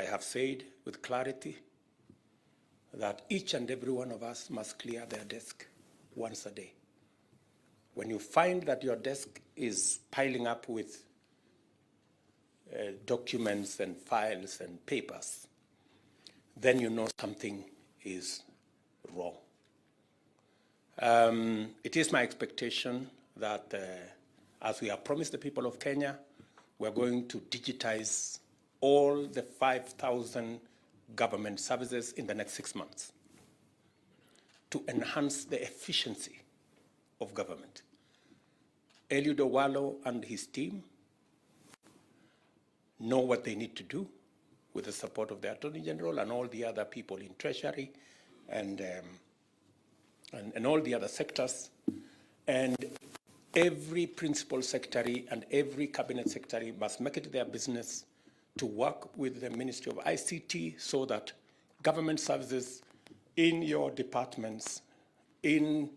I have said with clarity that each and every one of us must clear their desk once a day. When you find that your desk is piling up with documents and files and papers, then you know something is wrong. It is my expectation that as we have promised the people of Kenya, we're going to digitize all the 5,000 government services in the next 6 months to enhance the efficiency of government. Eliud Owalo and his team know what they need to do with the support of the Attorney General and all the other people in Treasury and all the other sectors. And every principal secretary and every cabinet secretary must make it their business to work with the Ministry of ICT so that government services in your departments, in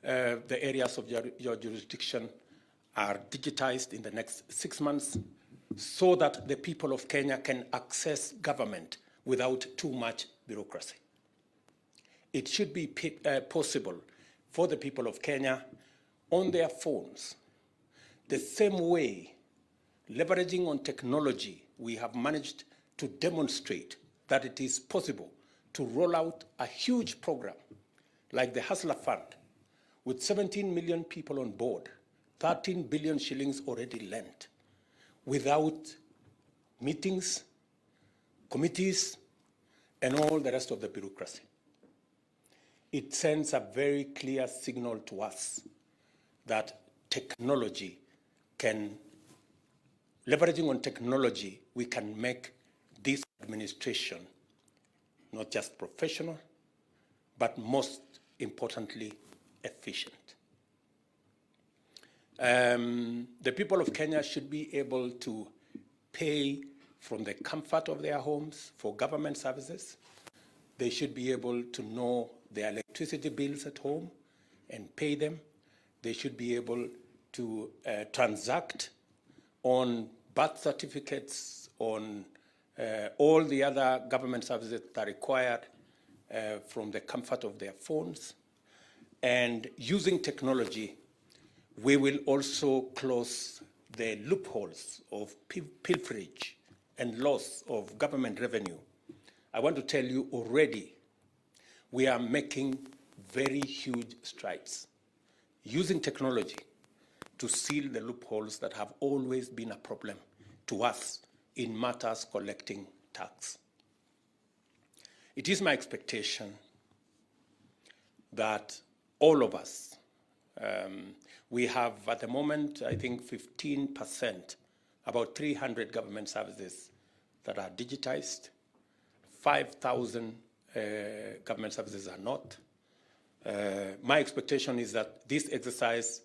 the areas of your jurisdiction are digitized in the next 6 months so that the people of Kenya can access government without too much bureaucracy. It should be possible for the people of Kenya on their phones, the same way, leveraging on technology, we have managed to demonstrate that it is possible to roll out a huge program like the Hustler Fund with 17 million people on board, 13 billion shillings already lent, without meetings, committees, and all the rest of the bureaucracy. It sends a very clear signal to us that technology can, leveraging on technology, we can make this administration not just professional, but most importantly, efficient. The people of Kenya should be able to pay from the comfort of their homes for government services. They should be able to know their electricity bills at home and pay them. They should be able to transact on birth certificates, on all the other government services that are required from the comfort of their phones. And using technology, we will also close the loopholes of pilferage and loss of government revenue. I want to tell you already, we are making very huge strides using technology to seal the loopholes that have always been a problem to us in matters collecting tax. It is my expectation that all of us, we have at the moment, I think 15%, about 300 government services that are digitized, 5,000 government services are not. My expectation is that this exercise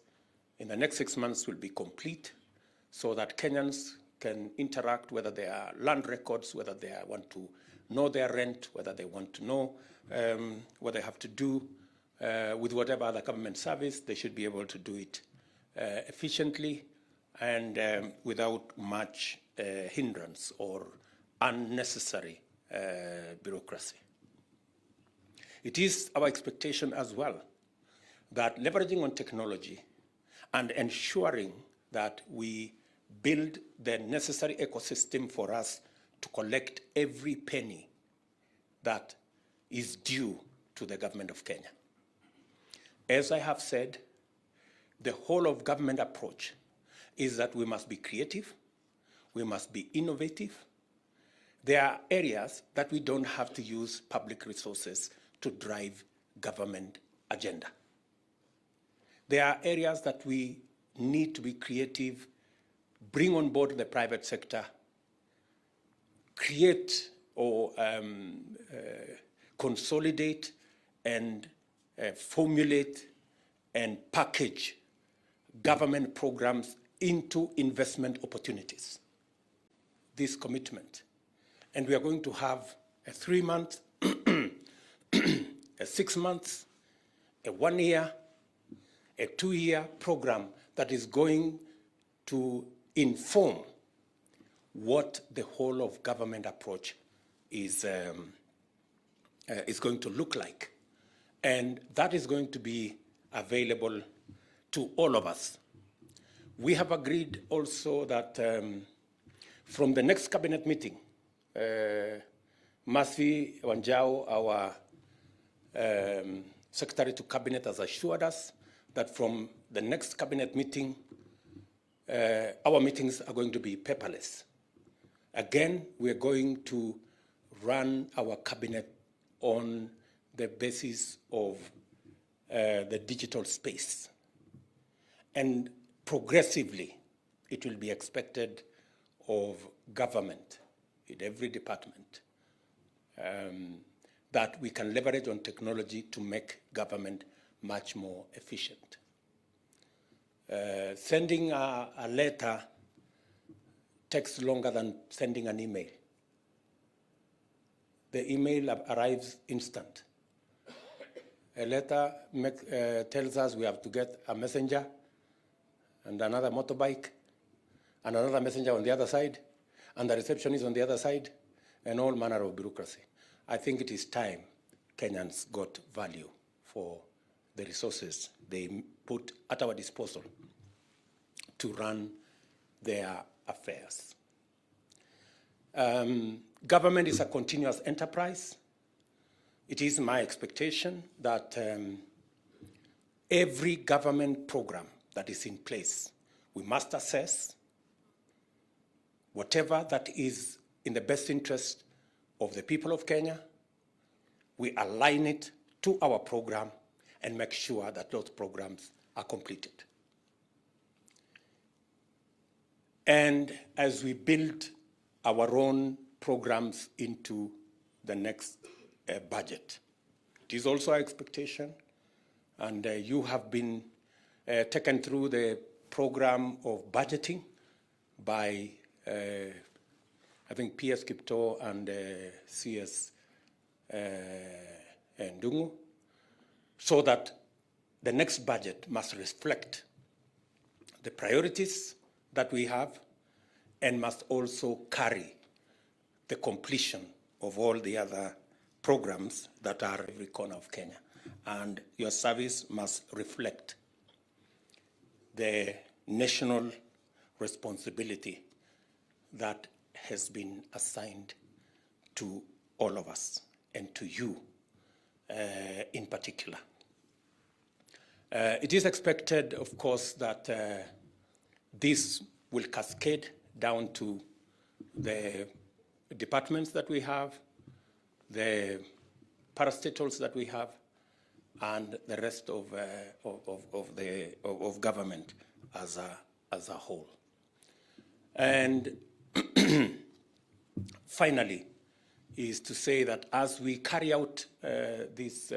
in the next 6 months will be complete so that Kenyans can interact, whether they are land records, whether they want to know their rent, whether they want to know what they have to do with whatever other government service. They should be able to do it efficiently and without much hindrance or unnecessary bureaucracy. It is our expectation as well that leveraging on technology and ensuring that we build the necessary ecosystem for us to collect every penny that is due to the government of Kenya. As I have said, the whole of government approach is that we must be creative, we must be innovative. There are areas that we don't have to use public resources to drive government agenda. There are areas that we need to be creative, bring on board the private sector, create or consolidate and formulate and package government programs into investment opportunities. This commitment. And we are going to have a 3-month, a 6 months, a 1 year, a 2-year program that is going to inform what the whole of government approach is going to look like. And that is going to be available to all of us. We have agreed also that from the next cabinet meeting, Masvi Wanjao, our Secretary to Cabinet, has assured us that from the next cabinet meeting, our meetings are going to be paperless. Again, we are going to run our cabinet on the basis of the digital space. And progressively, it will be expected of government in every department that we can leverage on technology to make government much more efficient. Sending a letter takes longer than sending an email. The email arrives instant. A letter tells us we have to get a messenger and another motorbike and another messenger on the other side, and the receptionist on the other side, and all manner of bureaucracy. I think it is time Kenyans got value for the resources they put at our disposal to run their affairs. Government is a continuous enterprise. It is my expectation that every government program that is in place, we must assess whatever that is in the best interest of the people of Kenya. We align it to our program and make sure that those programs are completed. And as we build our own programs into the next budget, it is also our expectation, and you have been taken through the program of budgeting by, I think, PS Kipto and CS Ndungu, so that the next budget must reflect the priorities that we have and must also carry the completion of all the other programs that are in every corner of Kenya. And your service must reflect the national responsibility that has been assigned to all of us and to you in particular. It is expected, of course, that this will cascade down to the departments that we have, the parastatals that we have, and the rest of government as a whole. And finally, is to say that as we carry out this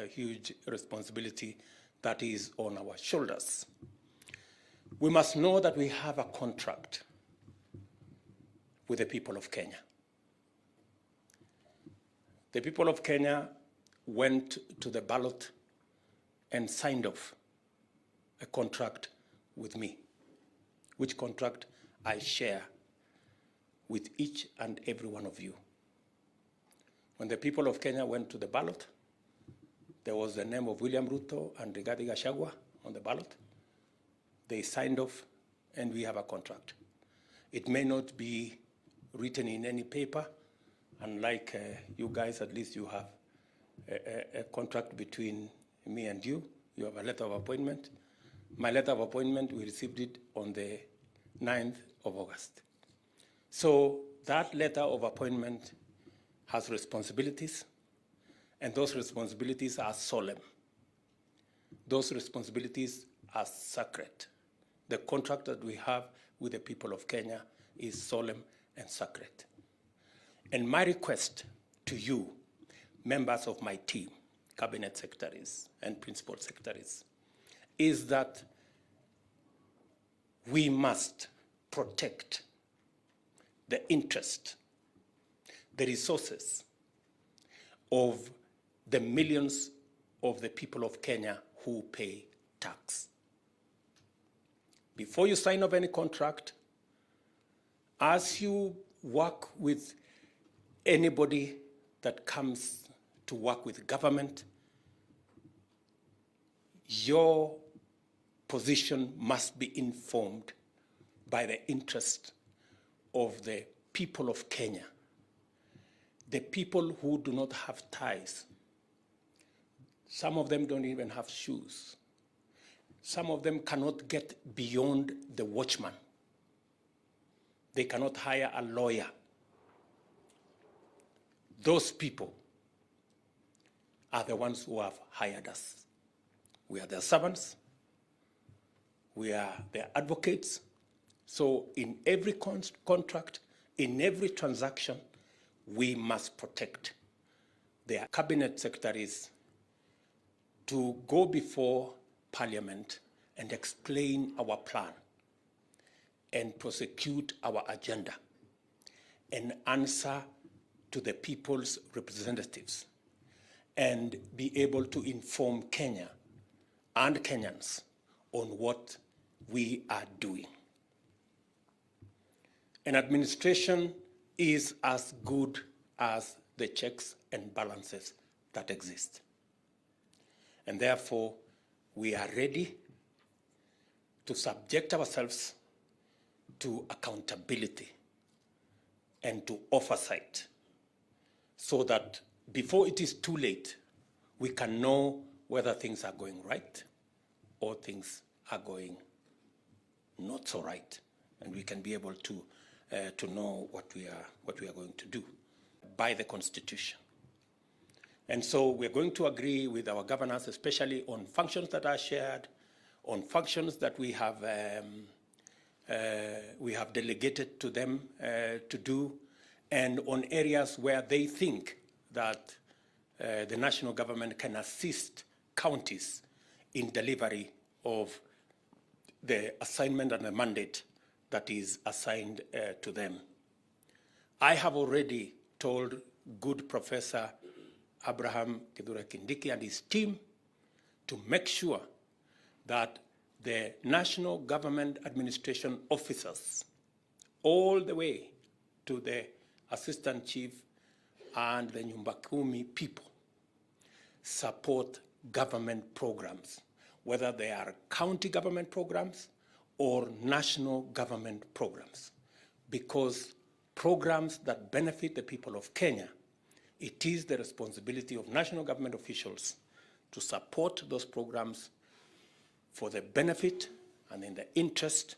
huge responsibility that is on our shoulders, we must know that we have a contract with the people of Kenya. The people of Kenya went to the ballot and signed off a contract with me, which contract I share with each and every one of you. When the people of Kenya went to the ballot, there was the name of William Ruto and Rigathi Gachagua on the ballot. They signed off, and we have a contract. It may not be written in any paper, unlike you guys, at least you have a contract between me and you. You have a letter of appointment. My letter of appointment, we received it on the 9th of August. So that letter of appointment has responsibilities, and those responsibilities are solemn. Those responsibilities are sacred. The contract that we have with the people of Kenya is solemn and sacred. And my request to you, members of my team, cabinet secretaries and principal secretaries, is that we must protect the interest, the resources of the millions of the people of Kenya who pay tax. Before you sign off any contract, as you work with anybody that comes to work with government, your position must be informed by the interest of the people of Kenya, the people who do not have ties. Some of them don't even have shoes. Some of them cannot get beyond the watchman. They cannot hire a lawyer. Those people are the ones who have hired us. We are their servants. We are their advocates. So in every contract, in every transaction, we must protect their cabinet secretaries to go before Parliament and explain our plan and prosecute our agenda and answer to the people's representatives and be able to inform Kenya and Kenyans on what we are doing. An administration is as good as the checks and balances that exist. And therefore, we are ready to subject ourselves to accountability and to oversight so that before it is too late, we can know whether things are going right or things are going not so right. And we can be able to know what we are going to do by the Constitution. And so we're going to agree with our governors, especially on functions that are shared, on functions that we have delegated to them to do, and on areas where they think that the national government can assist counties in delivery of the assignment and the mandate that is assigned to them. I have already told good Professor Abraham Kithure Kindiki and his team to make sure that the national government administration officers, all the way to the assistant chief and the Nyumba Kumi people, support government programs, whether they are county government programs or national government programs, because programs that benefit the people of Kenya, it is the responsibility of national government officials to support those programs for the benefit and in the interest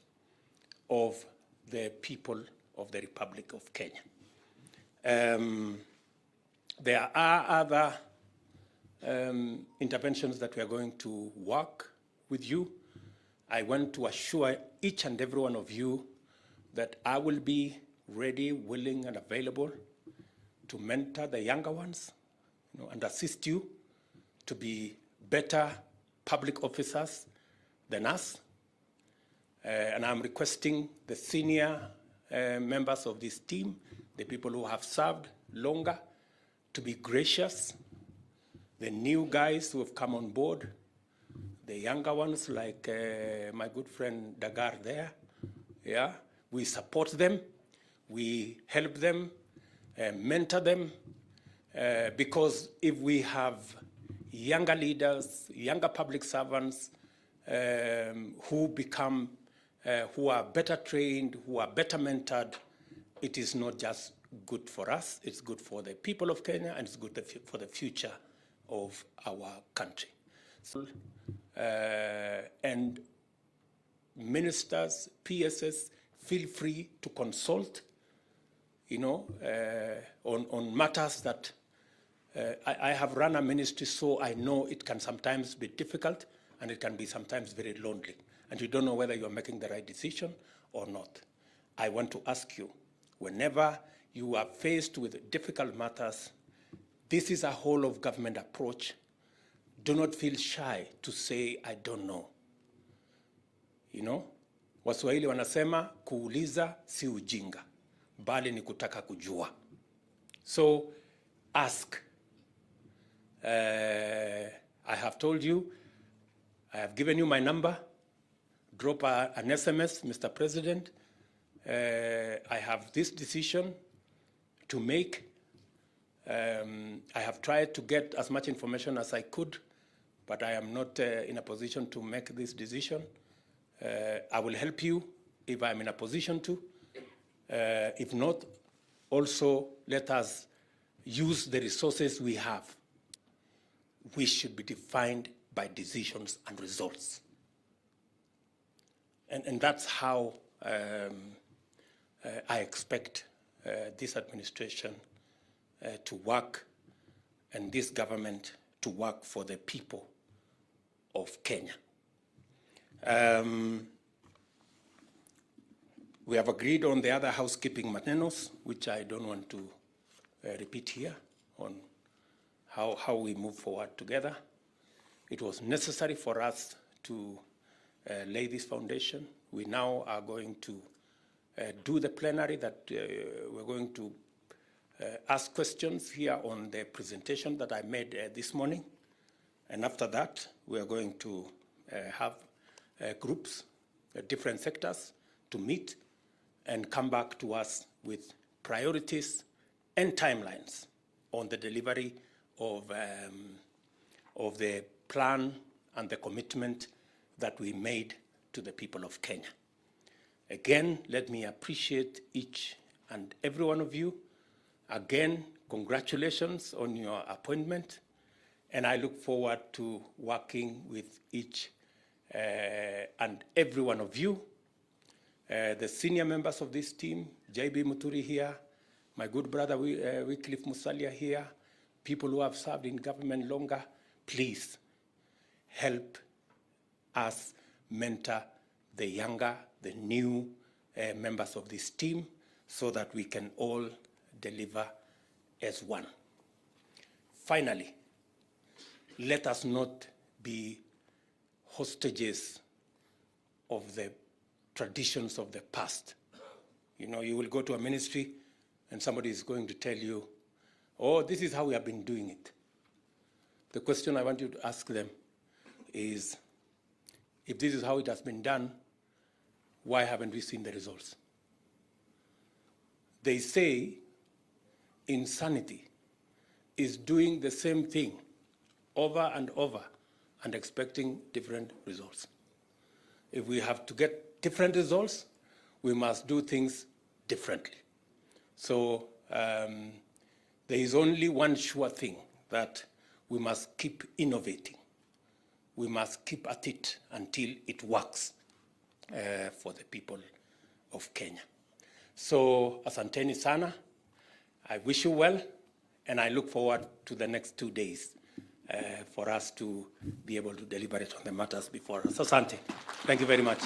of the people of the Republic of Kenya. There are other interventions that we are going to work with you. I want to assure each and every one of you that I will be ready, willing, and available to mentor the younger ones, and assist you to be better public officers than us. And I'm requesting the senior members of this team, the people who have served longer, to be gracious. The new guys who have come on board, the younger ones like my good friend Dagar there, yeah, we support them, we help them, mentor them, because if we have younger leaders, younger public servants who are better trained, who are better mentored, it is not just good for us, it's good for the people of Kenya, and it's good for the future of our country. So, and ministers, PSS, feel free to consult, on matters that I have run a ministry, so I know it can sometimes be difficult and it can be sometimes very lonely, and you don't know whether you're making the right decision or not. I want to ask you, whenever you are faced with difficult matters, this is a whole of government approach. Do not feel shy to say, I don't know. Waswahili wanasema kuuliza si ujinga, bali ni kutaka kujua. So ask. I have told you, I have given you my number. Drop an SMS, Mr. President. I have this decision to make. I have tried to get as much information as I could, but I am not in a position to make this decision. I will help you if I'm in a position to. If not, also let us use the resources we have, which should be defined by decisions and results. And that's how I expect this administration to work, and this government to work for the people of Kenya. We have agreed on the other housekeeping manenos, which I don't want to repeat here, on how we move forward together. It was necessary for us to lay this foundation. We now are going to do the plenary that we're going to ask questions here on the presentation that I made this morning. And after that, we are going to have groups, different sectors, to meet and come back to us with priorities and timelines on the delivery of the plan and the commitment that we made to the people of Kenya. Again, let me appreciate each and every one of you. Again, congratulations on your appointment, and I look forward to working with each and every one of you. The senior members of this team, JB Muturi here, my good brother Wycliffe Musalia here, people who have served in government longer, please help us mentor the younger, the new members of this team, so that we can all deliver as one. Finally, let us not be hostages of the traditions of the past. You know, you will go to a ministry and somebody is going to tell you, oh, this is how we have been doing it. The question I want you to ask them is, if this is how it has been done, why haven't we seen the results? They say insanity is doing the same thing over and over and expecting different results. If we have to get different results, we must do things differently. So there is only one sure thing, that we must keep innovating. We must keep at it until it works for the people of Kenya. So, asanteni sana. I wish you well, and I look forward to the next 2 days for us to be able to deliberate on the matters before us. Asante. Thank you very much.